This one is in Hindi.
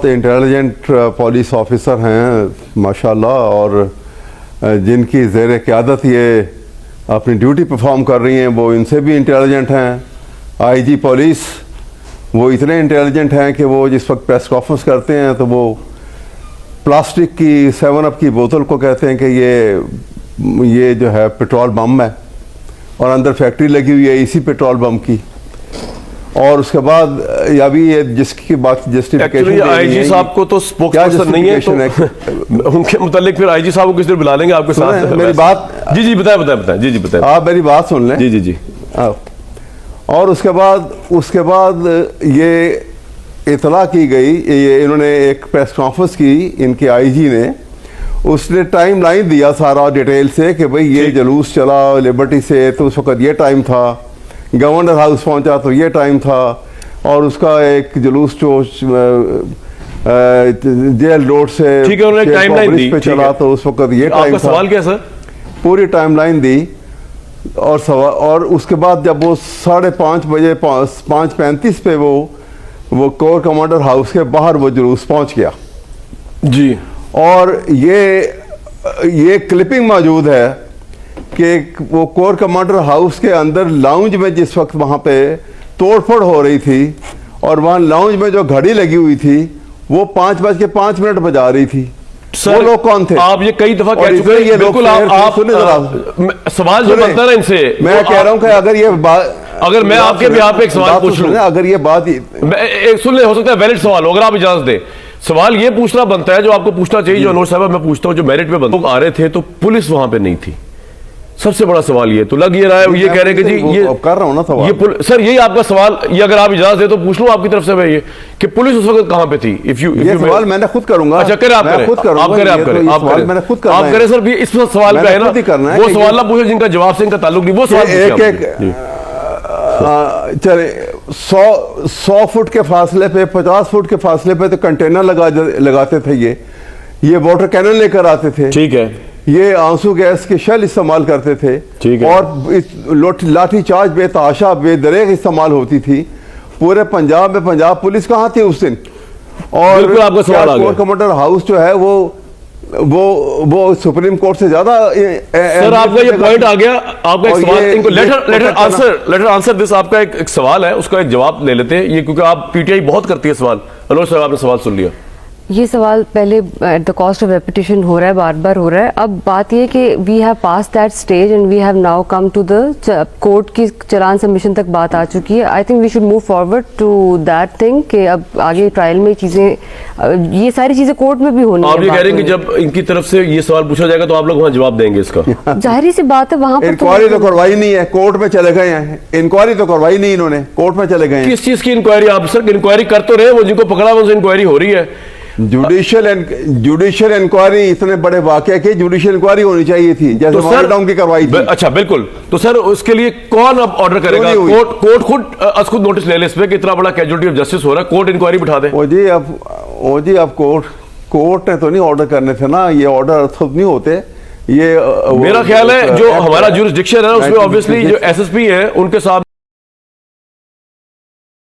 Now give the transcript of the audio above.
इंटेलिजेंट पुलिस ऑफिसर हैं माशाल्लाह, और जिनकी ज़ेर क़यादत ये अपनी ड्यूटी परफॉर्म कर रही हैं वो इनसे भी इंटेलिजेंट हैं। आईजी पुलिस वो इतने इंटेलिजेंट हैं कि वो जिस वक्त प्रेस कॉन्फ्रेंस करते हैं तो वो प्लास्टिक की 7 अप की बोतल को कहते हैं कि ये जो है पेट्रोल बम है, और अंदर फैक्ट्री लगी हुई है इसी पेट्रोल बम की। और उसके बाद अभी ये जिसकी बात जस्टिफिकेशन आईजी साहब को तो स्पोक्सपर्सन नहीं है, तो उनके मुतालिक फिर आईजी साहब को किस दिन बुला लेंगे आपके साथ? मेरी बात जी बताएं जी बताएं। आप मेरी बात सुन लें। जी। और उसके बाद ये इतला की गई, ये इन्होंने एक प्रेस कॉन्फ्रेंस की इनके आईजी ने, उसने टाइम लाइन दिया सारा डिटेल से कि भाई ये जुलूस चला लिबर्टी से तो उस वक्त ये टाइम था, गवर्नर हाउस पहुंचा तो ये टाइम था, और उसका एक जुलूस जो जेल रोड से टाइमलाइन दी पे चला तो उस वक्त ये टाइम था। सवाल क्या सर? पूरी टाइमलाइन दी, और उसके बाद जब वो 5:30 बजे 5:35 पे वो कोर कमांडर हाउस के बाहर वो जुलूस पहुंच गया जी। और ये क्लिपिंग मौजूद है कि वो कोर कमांडर हाउस के अंदर लाउंज में जिस वक्त वहाँ पे तोड़फोड़ हो रही थी, और वहाँ लाउंज में जो घड़ी लगी हुई थी वो 5:05 बजा रही थी। वो लोग कौन थे? आप ये कई दफा कह चुके हैं। बिल्कुल आप सवाल जो बनता है ना इनसे, मैं कह रहा हूँ कि अगर मैं आपके भी आप एक सवाल पूछ लूं, अगर ये बात सुन ले, हो सकता है वैलिड सवाल हो, अगर आप इजाजत दें। सवाल ये पूछना बनता है जो आपको पूछना चाहिए, जो अनवर साहब मैं पूछता हूँ, जो मेरिट पे लोग आ रहे थे तो पुलिस वहां पे नहीं थी। सबसे बड़ा सवाल ये तो लग ये रहा है, ये कह रहे हैं कि जी ये कर रहा हूं ना सवाल, ये सर यही आपका सवाल, ये अगर आप इजाजत दे तो पूछ लूं आपकी तरफ से मैं ये कि पुलिस उस वक्त कहां पे थी? ये सवाल मैंने खुद करूंगा। अच्छा करें, आप करें, मैंने खुद करना आप करें सर। इस सवाल का है ना, वो सवाल ना पूछे जिनका जवाब से इनका ताल्लुक नहीं, वो सवाल चले 100 फुट के फासले पे 50 फुट के फासले पे तो कंटेनर लगाते थे, ये वाटर कैनन लेकर आते थे, ठीक है, ये आंसू गैस के शेल इस्तेमाल करते थे, ठीक है, और लाठी चार्ज बेतहाशा बेदरेग इस्तेमाल होती थी पूरे पंजाब में। पंजाब पुलिस कहाँ थी उस दिन? और कोर कमांडर हाउस जो है वो सुप्रीम कोर्ट से ज्यादा। सर आपका ये पॉइंट आ गया, आपका एक सवाल, इनको लेटर आंसर दिस, आपका एक सवाल है उसका एक जवाब ले लेते हैं ये, क्योंकि आप पीटीआई बहुत करती है सवाल। अनवर साहब आपने सवाल सुन लिया। ये सवाल पहले at the cost of repetition हो रहा है, बार बार हो रहा है। अब बात ये कि we have pass that stage and we have now come to the court की चलान सबमिशन तक बात आ चुकी है। I think we should move forward to that thing कि अब आगे ट्रायल में चीजें, ये सारी चीजें कोर्ट में भी होनी है। आप ये कह रहे हैं कि जब इनकी तरफ से ये सवाल पूछा जाएगा तो आप लोग वहाँ जवाब देंगे इसका? जाहिर सी बात है, वहाँ पर इंक्वायरी तो करवाई नहीं है, कोर्ट में चले गए हैं। इंक्वायरी तो करवाई नहीं इन्होंने, कोर्ट में चले गए हैं। किस चीज की इंक्वायरी? आप सर इंक्वायरी कर तो रहे, वो जिनको पकड़ा उनसे इंक्वायरी हो रही है। जुडिशियल इंक्वायरी, इतने बड़े वाकये की जुडिशियल इंक्वायरी होनी चाहिए थी, जैसे तो माउंटटाउन की करवाई थी। अच्छा बिल्कुल, तो सर उसके लिए कौन अब ऑर्डर करेगा? कोर्ट खुद नोटिस ले ले इस पे कि इतना बड़ा कैजुअलिटी ऑफ जस्टिस हो रहा है, कोर्ट इंक्वायरी बिठा दे। ओ जी अब कोर्ट ने तो नहीं ऑर्डर करने थे ना, ये ऑर्डर खुद नहीं होते। ये मेरा ख्याल है जो हमारा जुरिसडिक्शन है उसमें ऑब्वियसली जो एसएसपी है उनके साथ